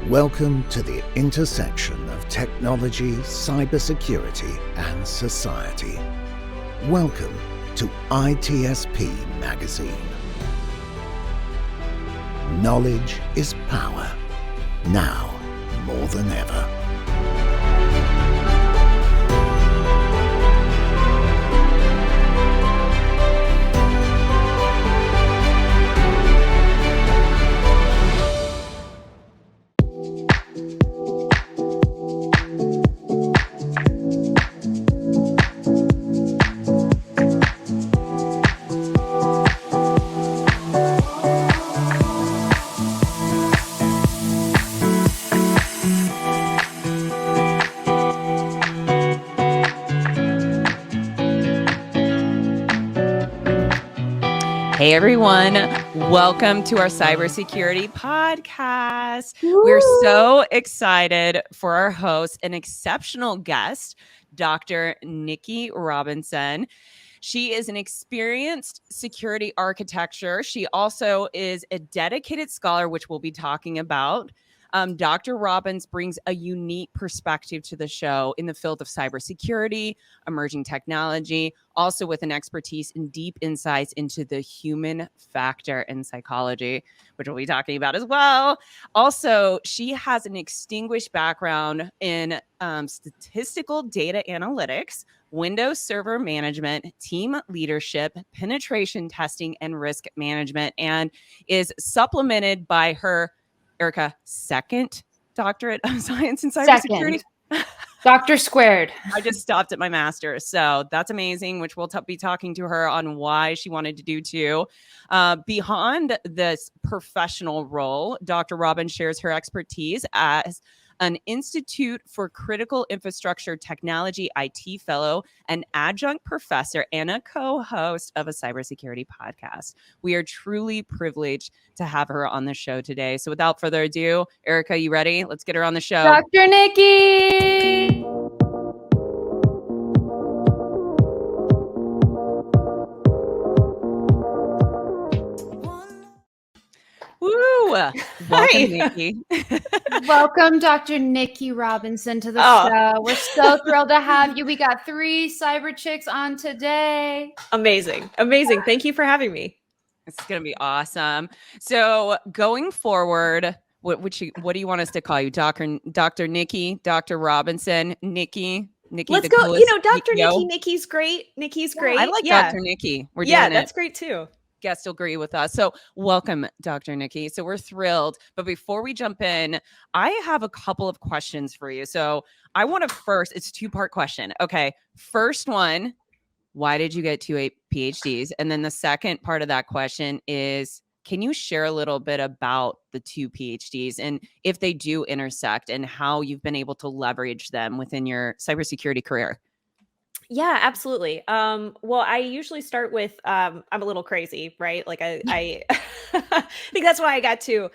Welcome to the intersection of technology, cybersecurity, and society. Welcome to ITSP Magazine. Knowledge is power, now more than ever. Hey everyone, welcome to our cybersecurity podcast. We're so excited for our host, an exceptional guest, Dr. Nikki Robinson. She is an experienced security architecture. She also is a dedicated scholar, which we'll be talking about. Dr. Robbins brings a unique perspective to the show in the field of cybersecurity, emerging technology, also with an expertise in deep insights into the human factor in psychology, which we'll be talking about as well. Also, she has an distinguished background in statistical data analytics, Windows Server management, team leadership, penetration testing, and risk management, and is supplemented by her Erica, second Doctorate of Science in Cybersecurity. Doctor squared. I just stopped at my master's. So that's amazing, which we'll be talking to her on why she wanted to do too. Beyond this professional role, Dr. Robbins shares her expertise as an Institute for Critical Infrastructure Technology IT fellow, an adjunct professor, and a co-host of a cybersecurity podcast. We are truly privileged to have her on the show today. So without further ado, Erica, you ready? Let's get her on the show. Dr. Nikki! Woo! Welcome, Nikki. Welcome, Dr. Nikki Robinson, to the show. We're so thrilled to have you. We got 3 cyber chicks on today. Amazing. Thank you for having me. It's going to be awesome. So going forward, what do you want us to call you? Dr. Nikki, Dr. Robinson, Nikki? Let's go. Dr. Nikki. Nikki's great. I like Dr. Nikki. We're doing that's great too. Guests agree with us. So welcome, Dr. Nikki. So we're thrilled. But before we jump in, I have a couple of questions for you. So I want to first, it's a 2-part question. Okay. First one, why did you get 2 PhDs? And then the second part of that question is, can you share a little bit about the 2 PhDs and if they do intersect and how you've been able to leverage them within your cybersecurity career? Yeah, absolutely. Well, I usually start with, I'm a little crazy, right? Like I I think that's why I got 2.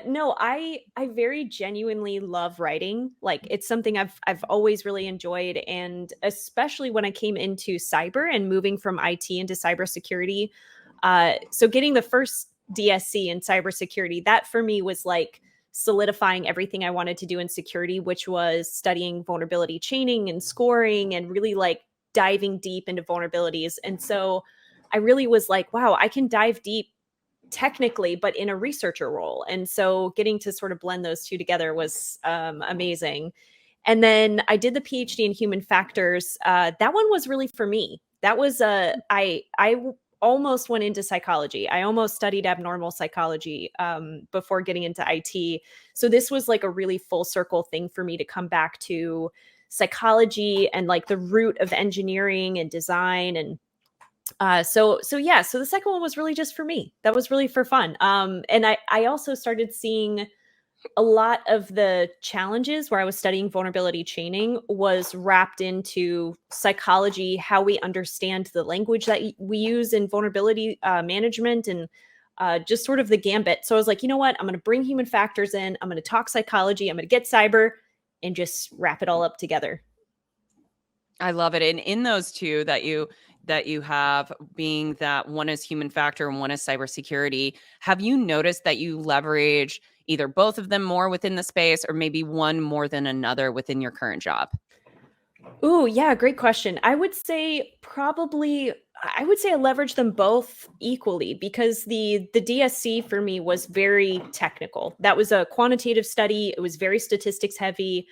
No, I very genuinely love writing. Like it's something I've always really enjoyed. And especially when I came into cyber and moving from IT into cybersecurity. So getting the first DSC in cybersecurity, that for me was like solidifying everything I wanted to do in security, which was studying vulnerability chaining and scoring and really like diving deep into vulnerabilities. And so I really was like, wow, I can dive deep technically, but in a researcher role. And so getting to sort of blend those 2 together was amazing. And then I did the PhD in human factors. That one was really for me. That was I almost went into psychology. I almost studied abnormal psychology before getting into IT. So this was like a really full circle thing for me to come back to psychology and like the root of engineering and design. And so the second one was really just for me. That was really for fun. And I also started seeing a lot of the challenges where I was studying vulnerability chaining was wrapped into psychology, how we understand the language that we use in vulnerability management and just sort of the gambit. So I was like, you know what? I'm going to bring human factors in. I'm going to talk psychology. I'm going to get cyber and just wrap it all up together. I love it. And in those 2 that you have, being that one is human factor and one is cybersecurity, have you noticed that you leverage either both of them more within the space or maybe one more than another within your current job? Ooh, yeah, great question. I would say I leverage them both equally because the DSC for me was very technical. That was a quantitative study. It was very statistics heavy.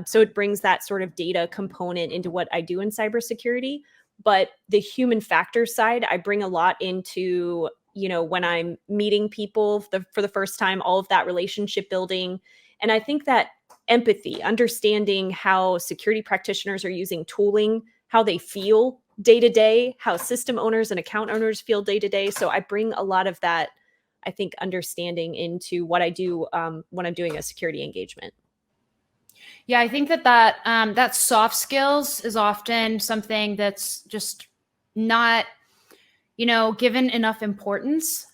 So it brings that sort of data component into what I do in cybersecurity. But the human factors side, I bring a lot into, when I'm meeting people for the first time, all of that relationship building. And I think that empathy, understanding how security practitioners are using tooling, how they feel day to day, how system owners and account owners feel day to day. So I bring a lot of that, I think, understanding into what I do when I'm doing a security engagement. Yeah, I think that soft skills is often something that's just not given enough importance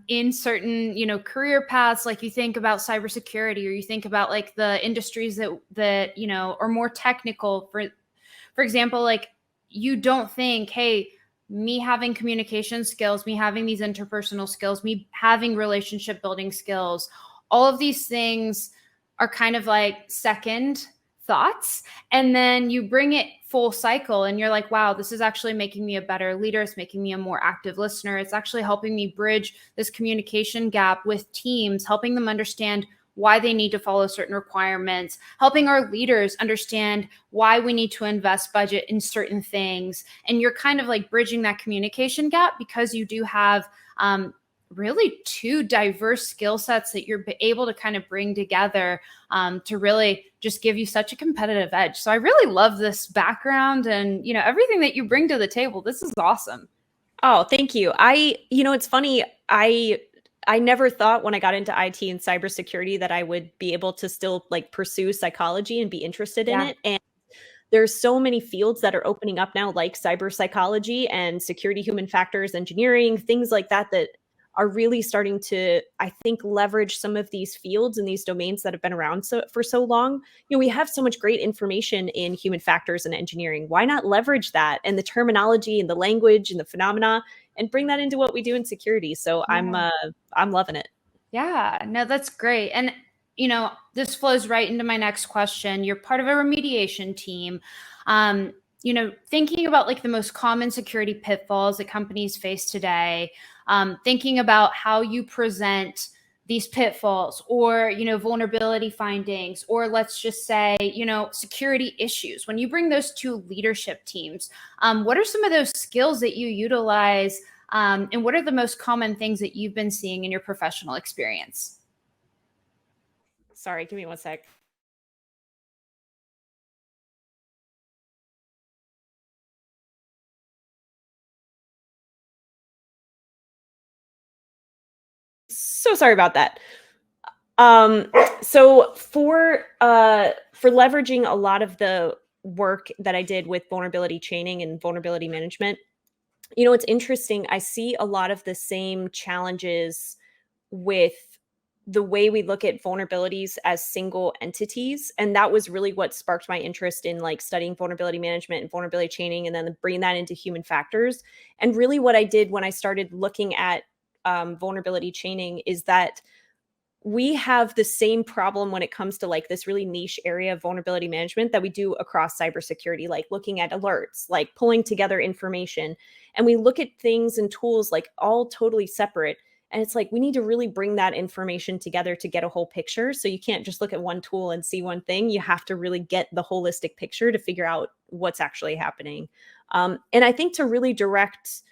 in certain, career paths. Like you think about cybersecurity, or you think about like the industries that are more technical. For example, like you don't think, hey, me having communication skills, me having these interpersonal skills, me having relationship building skills, all of these things are kind of like second thoughts. And then you bring it full cycle and you're like, wow, this is actually making me a better leader. It's making me a more active listener. It's actually helping me bridge this communication gap with teams, helping them understand why they need to follow certain requirements, helping our leaders understand why we need to invest budget in certain things. And you're kind of like bridging that communication gap because you do have really two diverse skill sets that you're able to kind of bring together to really just give you such a competitive edge. So I really love this background and, everything that you bring to the table. This is awesome. Oh, thank you. It's funny. I never thought when I got into IT and cybersecurity that I would be able to still like pursue psychology and be interested in it. And there's so many fields that are opening up now, like cyber psychology and security, human factors, engineering, things like that, that are really starting to, I think, leverage some of these fields and these domains that have been around for so long. We have so much great information in human factors and engineering. Why not leverage that and the terminology and the language and the phenomena and bring that into what we do in security? So Yeah. I'm loving it. Yeah, no, that's great. And, this flows right into my next question. You're part of a remediation team. Thinking about like the most common security pitfalls that companies face today, thinking about how you present these pitfalls or, vulnerability findings, or let's just say, security issues. When you bring those to leadership teams, what are some of those skills that you utilize? And what are the most common things that you've been seeing in your professional experience? Sorry, give me one sec. So sorry about that. So for leveraging a lot of the work that I did with vulnerability chaining and vulnerability management, it's interesting. I see a lot of the same challenges with the way we look at vulnerabilities as single entities. And that was really what sparked my interest in like studying vulnerability management and vulnerability chaining, and then bringing that into human factors. And really what I did when I started looking at vulnerability chaining is that we have the same problem when it comes to like this really niche area of vulnerability management that we do across cybersecurity, like looking at alerts, like pulling together information. And we look at things and tools like all totally separate. And it's like, we need to really bring that information together to get a whole picture. So you can't just look at one tool and see one thing. You have to really get the holistic picture to figure out what's actually happening. And I think to really direct,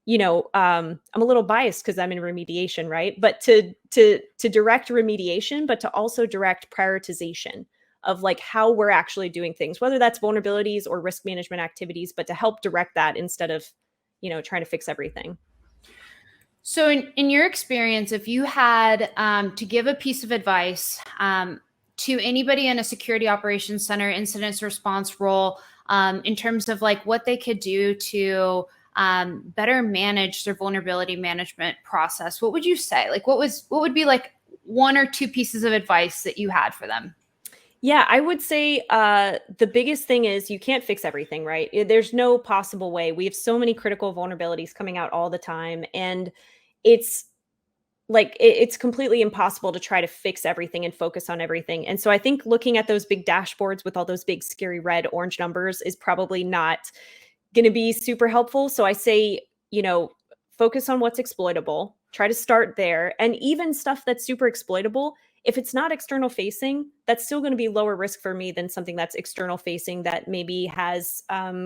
I'm a little biased because I'm in remediation, right? But to direct remediation, but to also direct prioritization of like how we're actually doing things, whether that's vulnerabilities or risk management activities, but to help direct that instead of, trying to fix everything. So in your experience, if you had to give a piece of advice to anybody in a security operations center, incident response role, in terms of like what they could do to better manage their vulnerability management process, what would you say? Like what would be like one or two pieces of advice that you had for them? Yeah, I would say the biggest thing is you can't fix everything, right? There's no possible way. We have so many critical vulnerabilities coming out all the time. And it's like it's completely impossible to try to fix everything and focus on everything. And so I think looking at those big dashboards with all those big scary red, orange numbers is probably not going to be super helpful. So I say, focus on what's exploitable, try to start there. And even stuff that's super exploitable, if it's not external facing, that's still going to be lower risk for me than something that's external facing that maybe has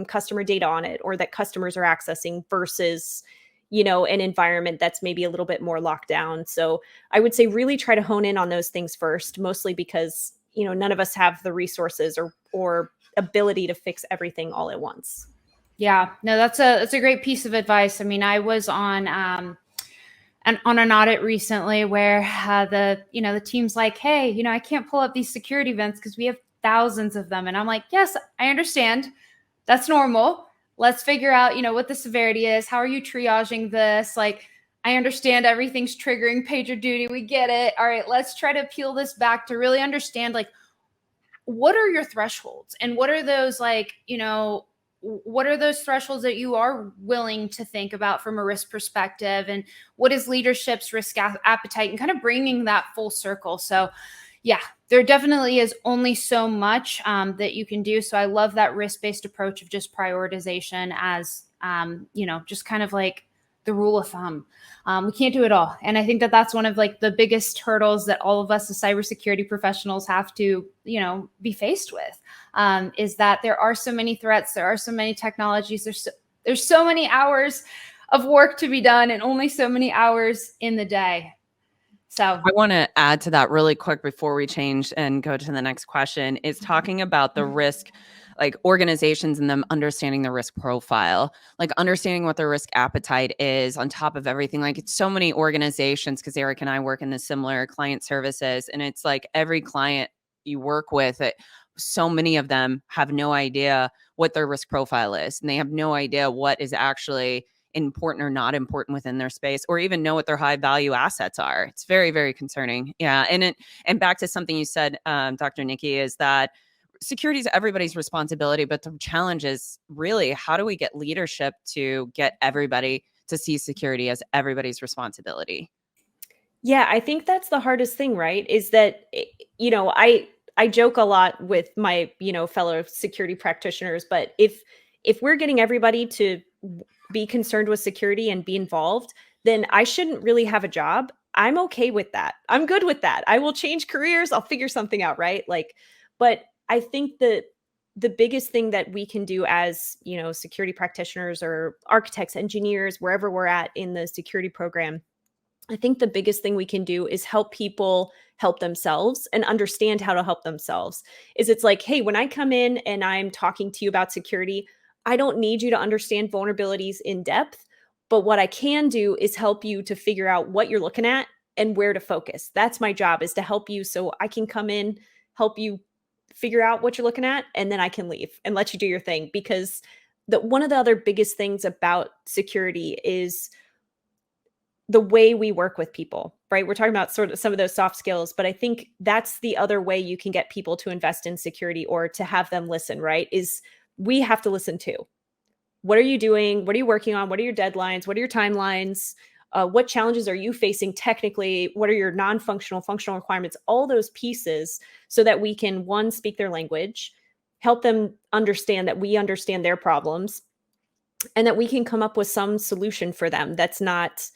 customer data on it or that customers are accessing versus an environment that's maybe a little bit more locked down. So I would say really try to hone in on those things first, mostly because, none of us have the resources or ability to fix everything all at once. Yeah, no, that's a great piece of advice. I mean, I was on an audit recently where the team's like, hey, I can't pull up these security events because we have thousands of them. And I'm like, yes, I understand. That's normal. Let's figure out, what the severity is. How are you triaging this? Like, I understand everything's triggering PagerDuty. We get it. All right, let's try to peel this back to really understand, like, what are your thresholds? And what are those, what are those thresholds that you are willing to think about from a risk perspective? And what is leadership's risk appetite, and kind of bringing that full circle. So yeah, there definitely is only so much that you can do. So I love that risk-based approach of just prioritization as, just kind of like the rule of thumb. We can't do it all. And I think that that's one of like the biggest hurdles that all of us as cybersecurity professionals have to, be faced with, is that there are so many threats. There are so many technologies. There's so many hours of work to be done and only so many hours in the day. So I want to add to that really quick before we change and go to the next question, is talking about the risk, like organizations and them understanding the risk profile, like understanding what their risk appetite is on top of everything. Like it's so many organizations, because Eric and I work in the similar client services, and it's like every client you work with, so many of them have no idea what their risk profile is, and they have no idea what is actually important or not important within their space, or even know what their high value assets are. It's very, very concerning. Yeah. And back to something you said, Dr. Nikki, is that security is everybody's responsibility, but the challenge is really, how do we get leadership to get everybody to see security as everybody's responsibility? Yeah, I think that's the hardest thing, right? Is that, I joke a lot with my, fellow security practitioners, but if we're getting everybody to be concerned with security and be involved, then I shouldn't really have a job. I'm okay with that. I'm good with that. I will change careers. I'll figure something out, right? But I think that the biggest thing that we can do as, security practitioners or architects, engineers, wherever we're at in the security program, I think the biggest thing we can do is help people help themselves and understand how to help themselves. It's like, hey, when I come in and I'm talking to you about security, I don't need you to understand vulnerabilities in depth, but what I can do is help you to figure out what you're looking at and where to focus. That's my job, is to help you so I can come in, help you figure out what you're looking at, and then I can leave and let you do your thing. Because one of the other biggest things about security is the way we work with people, right? We're talking about sort of some of those soft skills, but I think that's the other way you can get people to invest in security or to have them listen, right? Is we have to listen to. What are you doing? What are you working on? What are your deadlines? What are your timelines? What challenges are you facing technically? What are your non-functional, functional requirements? All those pieces, so that we can, one, speak their language, help them understand that we understand their problems, and that we can come up with some solution for them that's not,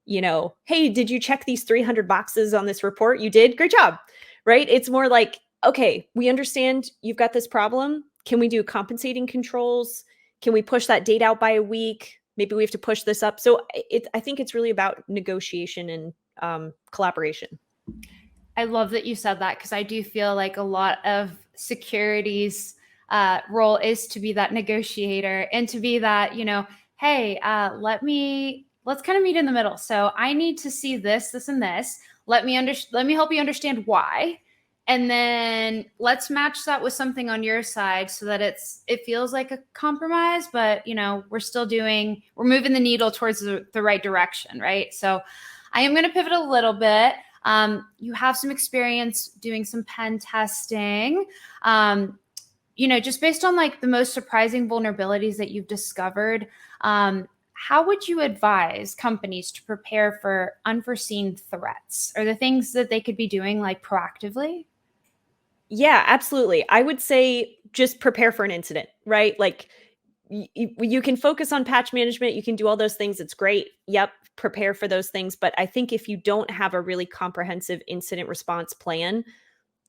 hey, did you check these 300 boxes on this report? You did? Great job, right? It's more like, okay, we understand you've got this problem. Can we do compensating controls? Can we push that date out by a week? Maybe we have to push this up. So I think it's really about negotiation and collaboration. I love that you said that, because I do feel like a lot of security's role is to be that negotiator and to be that, hey, let's kind of meet in the middle. So I need to see this, this, and this. Let me help you understand why. And then let's match that with something on your side so that it feels like a compromise, but we're moving the needle towards the right direction, right? So I am going to pivot a little bit. You have some experience doing some pen testing, just based on like the most surprising vulnerabilities that you've discovered. how would you advise companies to prepare for unforeseen threats? Are there things that they could be doing like proactively? Yeah, absolutely. I would say just prepare for an incident, right? Like you can focus on patch management, you can do all those things. It's great. Yep, prepare for those things. But I think if you don't have a really comprehensive incident response plan,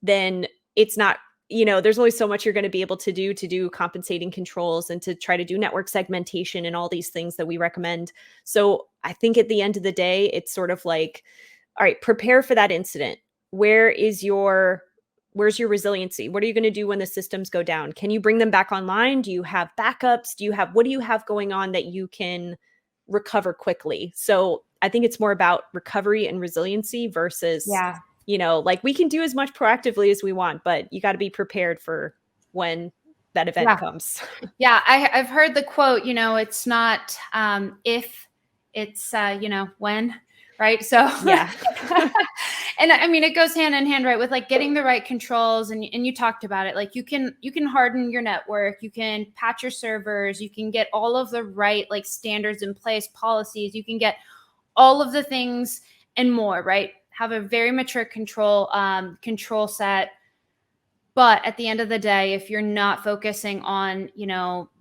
then it's not, there's only so much you're going to be able to do compensating controls and to try to do network segmentation and all these things that we recommend. So I think at the end of the day, it's sort of like, all right, prepare for that incident. Where's your resiliency? What are you going to do when the systems go down? Can you bring them back online? Do you have backups? What do you have going on that you can recover quickly? So I think it's more about recovery and resiliency versus, like we can do as much proactively as we want, but you got to be prepared for when that event comes. Yeah. I've heard the quote, it's not if, it's, when. Right. So yeah. And I mean, it goes hand in hand, right, with like getting the right controls. And you talked about it. Like you can harden your network, you can patch your servers, you can get all of the right like standards in place, policies, you can get all of the things and more, right? Have a very mature control set. But at the end of the day, if you're not focusing on,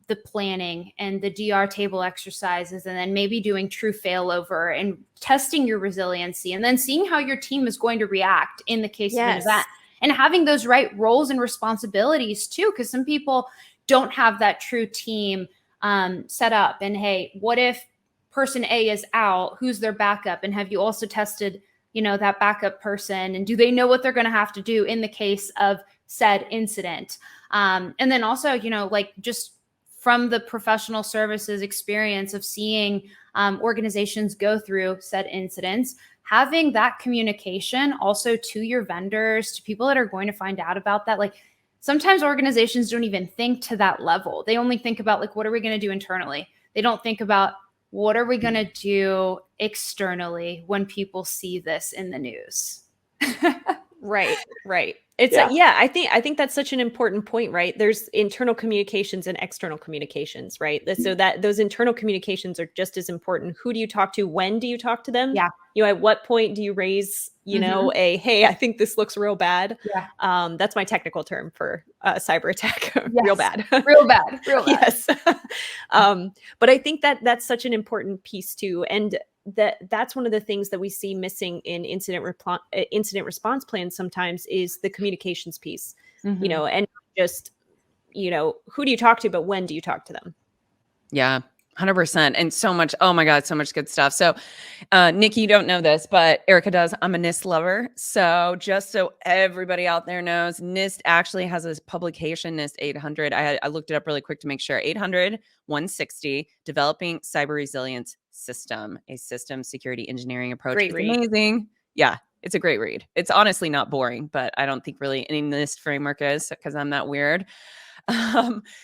the planning and the DR table exercises, and then maybe doing true failover and testing your resiliency, and then seeing how your team is going to react in the case of an event, and having those right roles and responsibilities too, because some people don't have that true team set up. And hey, what if person A is out? Who's their backup? And have you also tested, that backup person? And do they know what they're going to have to do in the case of said incident? And then also, like just from the professional services experience of seeing organizations go through said incidents, having that communication also to your vendors, to people that are going to find out about that. Like sometimes organizations don't even think to that level. They only think about like, what are we going to do internally? They don't think about what are we going to do externally when people see this in the news. Right. It's I think that's such an important point, right? There's internal communications and external communications, right? So that those internal communications are just as important. Who do you talk to? When do you talk to them? Yeah. At what point do you raise, hey, I think this looks real bad. Yeah. That's my technical term for cyber attack. Yes. Real bad. Real bad. Yes. But I think that that's such an important piece too. And that's one of the things that we see missing in incident response plans sometimes is the communications piece, and just, who do you talk to, but when do you talk to them? Yeah, 100%. And so much, oh my God, so much good stuff. So Nikki, you don't know this, but Erica does. I'm a NIST lover. So just so everybody out there knows, NIST actually has this publication, NIST 800. I looked it up really quick to make sure. 800-160, Developing Cyber Resilience System, a system security engineering approach. Great read. Amazing. Yeah, it's a great read. It's honestly not boring, but I don't think really any NIST framework is because I'm that weird.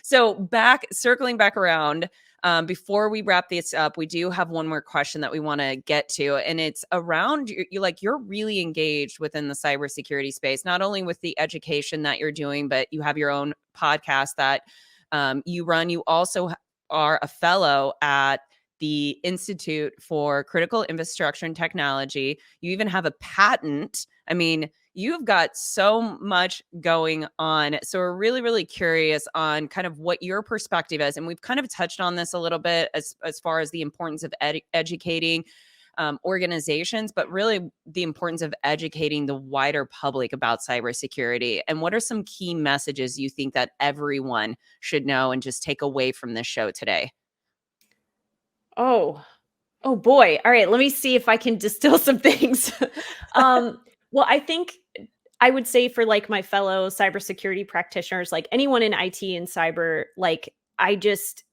So circling back around, before we wrap this up, we do have one more question that we want to get to, and it's around you're really engaged within the cybersecurity space, not only with the education that you're doing, but you have your own podcast that you run. You also are a fellow at the Institute for Critical Infrastructure and Technology. You even have a patent. I mean, you've got so much going on. So we're really, really curious on kind of what your perspective is. And we've kind of touched on this a little bit as far as the importance of educating organizations, but really the importance of educating the wider public about cybersecurity. And what are some key messages you think that everyone should know and just take away from this show today? Oh boy. All right. Let me see if I can distill some things. Well, I think I would say for like my fellow cybersecurity practitioners, like anyone in IT and cyber, like I just,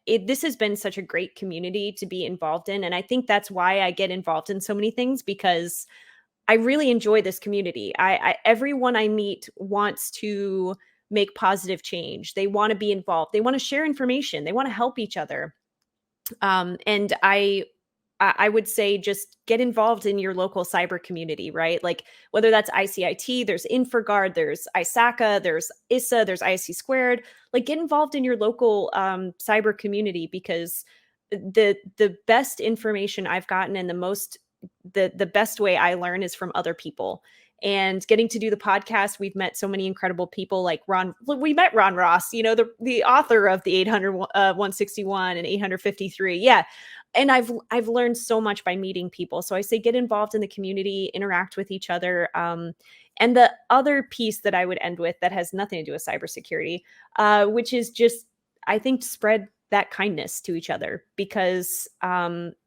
this has been such a great community to be involved in. And I think that's why I get involved in so many things, because I really enjoy this community. Everyone I meet wants to make positive change. They want to be involved. They want to share information. They want to help each other. And I would say just get involved in your local cyber community, right? Like whether that's ICIT, there's InfraGard, there's ISACA, there's ISA, there's ISC squared, like get involved in your local cyber community, because the best information I've gotten and the best way I learn is from other people. And getting to do the podcast, we've met so many incredible people like we met Ron Ross, the author of the 800, 161 and 853. Yeah. And I've learned so much by meeting people. So I say, get involved in the community, interact with each other. And the other piece that I would end with that has nothing to do with cybersecurity, which is just, I think, spread that kindness to each other, because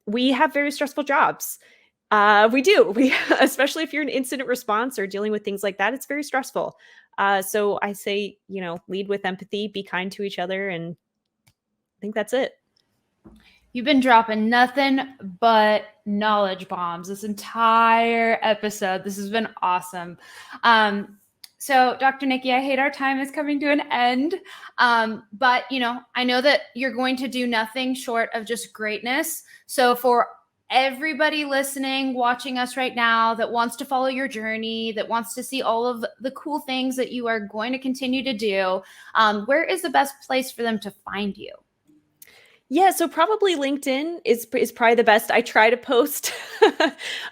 we have very stressful jobs. We do. Especially if you're in incident response or dealing with things like that, it's very stressful. So I say, lead with empathy, be kind to each other. And I think that's it. You've been dropping nothing but knowledge bombs this entire episode. This has been awesome. So Dr. Nikki, I hate our time is coming to an end. But, I know that you're going to do nothing short of just greatness. So for everybody listening, watching us right now that wants to follow your journey, that wants to see all of the cool things that you are going to continue to do, where is the best place for them to find you? Yeah, so probably LinkedIn is probably the best. I try to post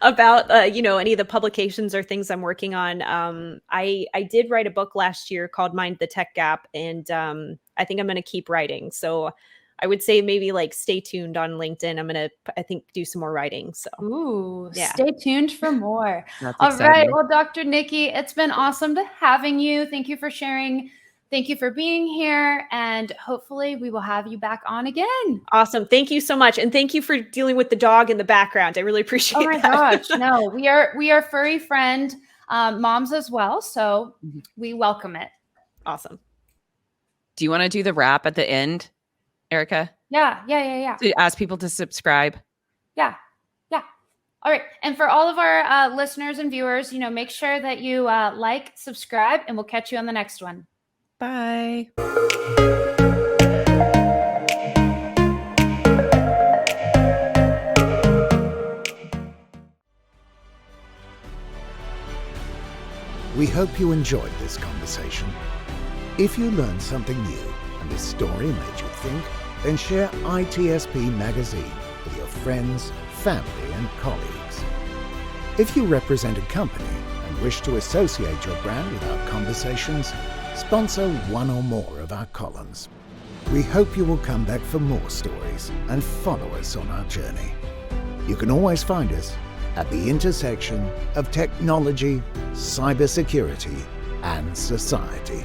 about any of the publications or things I'm working on. I did write a book last year called Mind the Tech Gap, and I think I'm going to keep writing. So I would say maybe stay tuned on LinkedIn. I'm going to, I think, do some more writing. So ooh, yeah. Stay tuned for more. That's All exciting. right. Well, Dr. Nikki, it's been awesome having you. Thank you for sharing. Thank you for being here, and hopefully we will have you back on again. Awesome. Thank you so much. And thank you for dealing with the dog in the background. I really appreciate it. Oh my gosh. No, we are furry friend moms as well. So we welcome it. Awesome. Do you want to do the wrap at the end, Erica? Yeah. To ask people to subscribe? Yeah. All right. And for all of our listeners and viewers, make sure that you like, subscribe, and we'll catch you on the next one. Bye. We hope you enjoyed this conversation. If you learned something new and this story made you think, then share ITSP Magazine with your friends, family, and colleagues. If you represent a company and wish to associate your brand with our conversations, sponsor one or more of our columns. We hope you will come back for more stories and follow us on our journey. You can always find us at the intersection of technology, cybersecurity, and society.